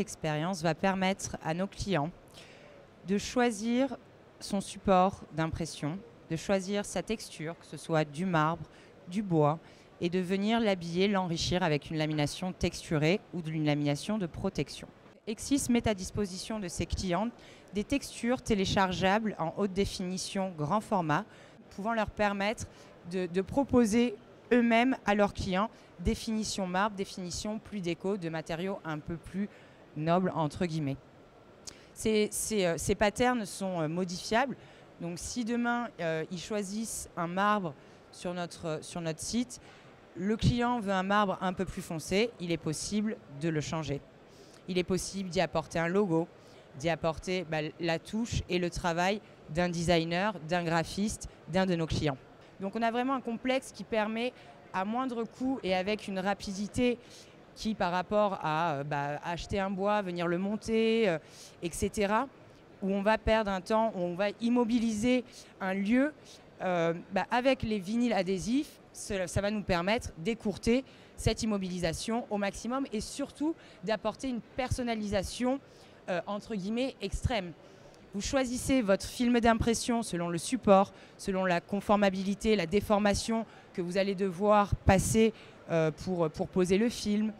expérience va permettre à nos clients de choisir son support d'impression, de choisir sa texture, que ce soit du marbre, du bois, et de venir l'habiller, l'enrichir avec une lamination texturée ou d'une lamination de protection. Exis met à disposition de ses clients des textures téléchargeables en haute définition grand format, pouvant leur permettre de proposer eux-mêmes à leurs clients des finitions marbre, des finitions plus déco, de matériaux un peu plus nobles entre guillemets. Ces patterns sont modifiables, donc si demain ils choisissent un marbre sur notre site, le client veut un marbre un peu plus foncé, il est possible de le changer. Il est possible d'y apporter un logo, d'y apporter la touche et le travail d'un designer, d'un graphiste, d'un de nos clients. Donc on a vraiment un complexe qui permet à moindre coût et avec une rapidité qui par rapport à acheter un bois, venir le monter, etc., où on va perdre un temps, où on va immobiliser un lieu, avec les vinyles adhésifs, ça va nous permettre d'écourter cette immobilisation au maximum et surtout d'apporter une personnalisation entre guillemets extrême. Vous choisissez votre film d'impression selon le support, selon la conformabilité, la déformation que vous allez devoir passer pour poser le film,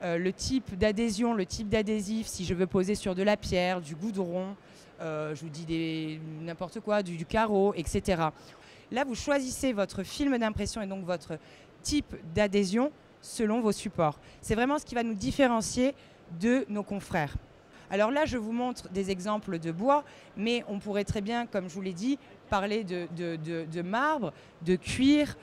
le type d'adhésion, le type d'adhésif, si je veux poser sur de la pierre, du goudron, je vous dis n'importe quoi, du carreau, etc. Là, vous choisissez votre film d'impression et donc votre type d'adhésion selon vos supports. C'est vraiment ce qui va nous différencier de nos confrères. Alors là, je vous montre des exemples de bois, mais on pourrait très bien, comme je vous l'ai dit, parler de marbre, de cuir.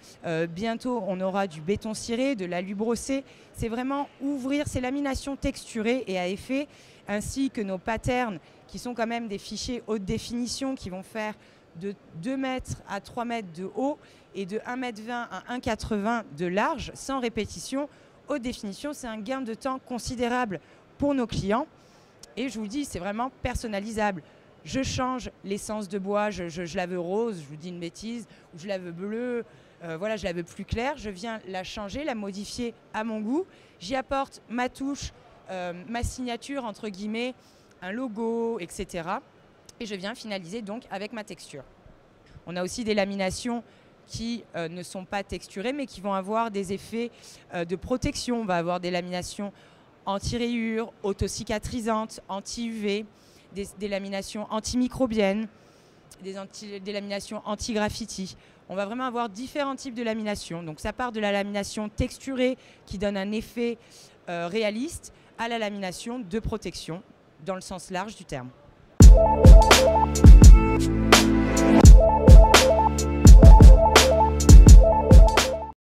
Bientôt, on aura du béton ciré, de l'alu brossé. C'est vraiment ouvrir ces laminations texturées et à effet, ainsi que nos patterns, qui sont quand même des fichiers haute définition, qui vont faire de 2 mètres à 3 mètres de haut et de 1,20 m à 1,80 m de large, sans répétition. Haute définition, c'est un gain de temps considérable pour nos clients. Et je vous dis, c'est vraiment personnalisable. Je change l'essence de bois, je la veux rose, je vous dis une bêtise, ou je la veux bleue, voilà, je la veux plus claire. Je viens la changer, la modifier à mon goût. J'y apporte ma touche, ma signature, entre guillemets, un logo, etc. Et je viens finaliser donc avec ma texture. On a aussi des laminations qui ne sont pas texturées, mais qui vont avoir des effets de protection. On va avoir des laminations anti-rayures, auto-cicatrisantes, anti-UV, des laminations antimicrobiennes, des laminations anti-graffiti. On va vraiment avoir différents types de laminations. Donc ça part de la lamination texturée qui donne un effet réaliste à la lamination de protection dans le sens large du terme.